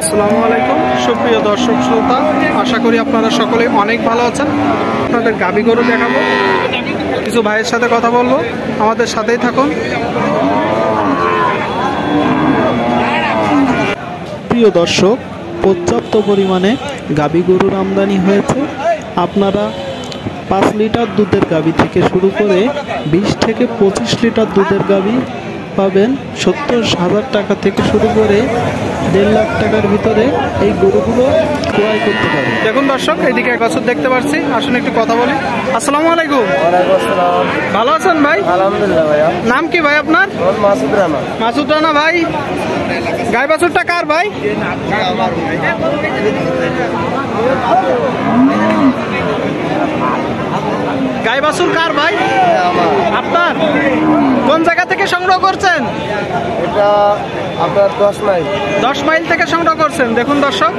আসসালামু আলাইকুম সুপ্রিয় দর্শক শ্রোতা, আশা করি আপনারা সকলে অনেক ভালো আছেন। আপনাদের গাভী গরু দেখাবো, কিছু ভাইয়ের সাথে কথা বলবো, আমাদের সাথেই থাকুন। প্রিয় দর্শক, পর্যাপ্ত পরিমাণে গাভী গরুর আমদানি হয়েছে। আপনারা 5 লিটার দুধের গাভী থেকে শুরু করে 20 থেকে 25 লিটার দুধের গাভী পাবেন 70,000 টাকা থেকে শুরু করে 1.5 লাখ টাকার ভিতরে এই গরুগুলো ক্রয় করতে পারেন। দেখুন দর্শক, এইদিকে এক বছর দেখতে পাচ্ছি, আসুন একটু কথা বলি। আসসালামু আলাইকুম। ভালো আছেন ভাই? আলহামদুলিল্লাহ ভাইয়া। নাম কি ভাই আপনার? মাসুদ রানা। মাসুদ রানা ভাই, গাই বাছুরটা কার ভাই? গাই বাছুর কার ভাই? আপনার? কোন জায়গা থেকে সংগ্রহ করছেন? এটা আপনার 10 মাইল। 10 মাইল থেকে সংগ্রহ করছেন। দেখুন দর্শক,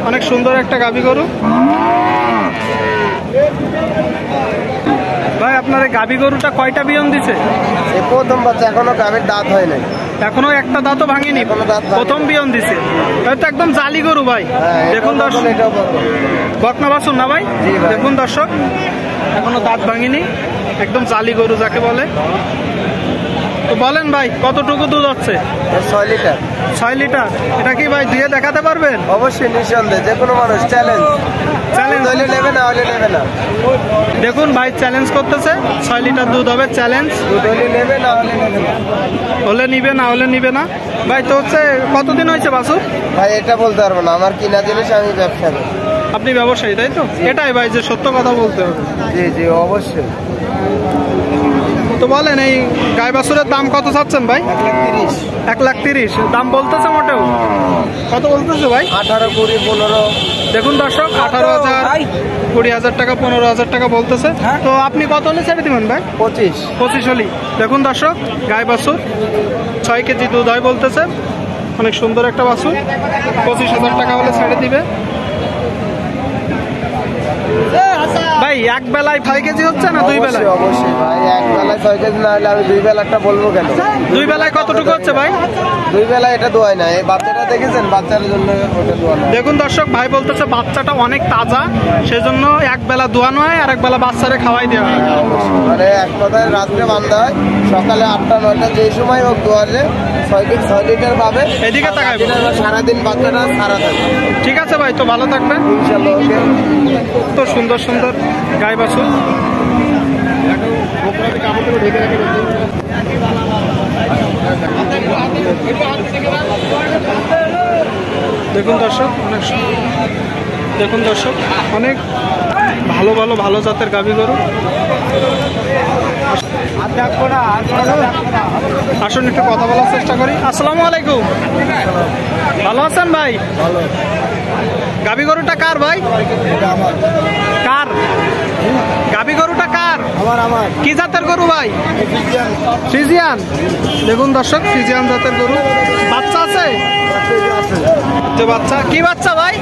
অনেক সুন্দর একটা গাভী গরু। ভাই আপনার এই গাভী গরুটা কয়টা বিয়ন দিছে? এই প্রথম বাচ্চা, এখনো গাভীর দাঁত হয় নাই। এখনো একটা দাঁতও ভাঙেনি, এখনো দাঁত ভাঙেনি। প্রথম বিয়ন দিছে। তো একদম জালি গরু ভাই। দেখুন দর্শক, বকনা বাছুর না ভাই? দেখুন দর্শক, এখনো দাঁত ভাঙেনি, একদম জালি গরু যাকে বলে। তো বলেন ভাই, কতটুকু দুধ হচ্ছে? 6 লিটার। 6 লিটার। এটা কি ভাই দিয়ে দেখাতে পারবেন? অবশ্যই, নিঃসন্দেহে, যে কোনো মানুষ চ্যালেঞ্জ। চ্যালেঞ্জ হলে নেবে, না হলে নেবে না। দেখুন ভাই চ্যালেঞ্জ করতেছে, 6 লিটার দুধ হবে, চ্যালেঞ্জ। দুধ হলে নেবে, না হলে নেবে না। হলে নিবে, না হলে নিবে না। ভাই তো হচ্ছে কতদিন হয়েছে বাছুর? ভাই এটা বলতে পারবো না, আমার কিনা জিনিস, আমি ব্যবসা করি। আপনি ব্যবসায়ী তাই তো? এটাই ভাই যে সত্য কথা বলতে হবে। জি জি, অবশ্যই। তো বলেন, এই গাই বাছুরের দাম কত চাচ্ছেন ভাই? 1,30,000। 1,30,000 দাম বলতেছে মোটেও? কত বলতেছে ভাই? 18, 20, 15। দেখুন দর্শক, 18,000, 20,000 টাকা, 15,000 টাকা বলতেছে। তো আপনি কত হলে ছেড়ে দিবেন ভাই? 25 হলি। দেখুন দর্শক, গাই বাছুর 6 কেজি দুধ হয় বলতেছে, অনেক সুন্দর একটা বাছুর। 25,000 টাকা হলে ছেড়ে দিবে ভাই। এক বেলায় 6 কেজি হচ্ছে না 2 বেলায়? অবশ্যই ভাই, এক বেলায় 6 কেজি না হলে আমি 2 বেলাটা বলবো কেন? 2 বেলায় কতটুকু হচ্ছে ভাই? 2 বেলায় এটা দোয়াই না। এই বাচ্চাটা দেখেছেন, বাচ্চার জন্য ওটা দোয়া না। দেখুন দর্শক, ভাই বলতেছে বাচ্চাটা অনেক তাজা, সেজন্য এক বেলা দোয়ানো হয় আর এক বেলা বাচ্চারে খাওয়াই দেওয়া হয়। মানে এক কথায় রাত্রে বান্ধা হয়, সকালে 8টা 9টা যে সময় হোক দোয়ালে 6 লিটার পাবে। এদিকে তাকাই, সারাদিন বাচ্চাটা সারা থাকে। ঠিক আছে ভাই, তো ভালো থাকবেন ইনশাল্লাহ। ওকে। তো সুন্দর সুন্দর গাই বাছুর। দেখুন দর্শক, দেখুন দর্শক, অনেক ভালো জাতের গাভী গরু। আসুন একটু কথা বলার চেষ্টা করি। আসসালামু আলাইকুম। ভালো আছেন ভাই? গাভী গরুটা কার ভাই? কার গাভী গরুটা কার? আমার। কি জাতের গরু ভাই? ফ্রিজিয়ান। দেখুন দর্শক, ফ্রিজিয়ান জাতের গরু। বাচ্চা আছে? যে বাচ্চা, কি বাচ্চা ভাই?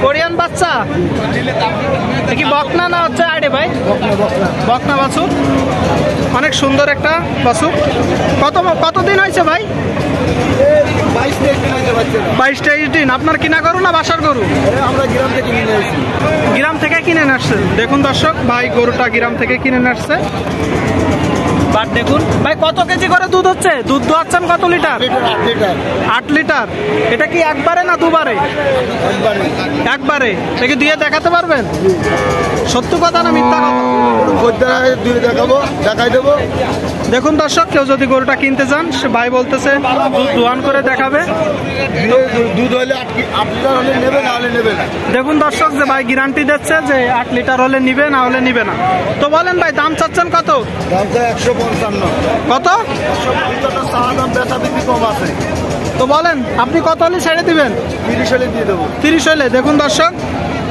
কোরিয়ান বাচ্চা। কি বকনা না হচ্ছে আইডে ভাই? বকনা বাছুর, অনেক সুন্দর একটা বাছুর। কতদিন হয়েছে ভাই? 22-23 দিন। আপনার কিনা গরু না বাসার গরু? আমরা গ্রাম থেকে কিনে আসছি। গ্রাম থেকে কিনে আসছেন। দেখুন দর্শক, ভাই গরুটা গ্রাম থেকে কিনে আসছে। বাট দেখুন ভাই, কত কেজি করে দুধ হচ্ছে? দুধ দোয়াচ্ছেন কত লিটার? 8 লিটার। এটা কি একবারে না দুবারে? একবারে। এটা দিয়ে দেখাতে পারবেন? সত্য কথা না মিথ্যা কথা? দেখাই দেবো। দেখুন দর্শক, কেউ যদি গরুটা কিনতে চান, সে ভাই বলতেছে দুধ দোয়ান করে দেখাবে। দুধ হলে 8 লিটার হলে নেবে, না হলে নেবে না। দেখুন দর্শক, যে ভাই গ্যারান্টি দিচ্ছে যে 8 লিটার হলে নিবে, না হলে নিবে না। তো বলেন ভাই, দাম চাচ্ছেন কত? 155। কত? 155 চাওয়া দাম, বেচা বিক্রি কম আছে। তো বলেন আপনি কত হলে ছেড়ে দিবেন? 30 হলে দিয়ে দেবো। 30 হলে। দেখুন দর্শক,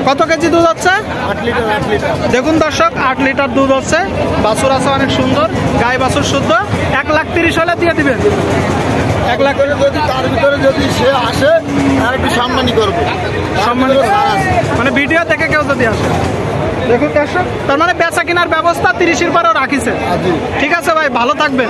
কত কেজি দুধ হচ্ছে? 8 লিটার। দেখুন দর্শক, 8 লিটার দুধ হচ্ছে। বাছুর আছে অনেক সুন্দর, গাই বাছুর শুদ্ধ। 1,30,000 হলে দিয়ে দিবেন। 1 লাখ করে যদি তার ভিতরে যদি সে আসে, আর একটু সম্মানই করবো। সম্মান মানে ভিডিও থেকে কেউ যদি আসে। দেখুন দর্শক, তার মানে বেচা কেনার ব্যবস্থা 30-এর পরেও রাখিছে। ঠিক আছে ভাই, ভালো থাকবেন।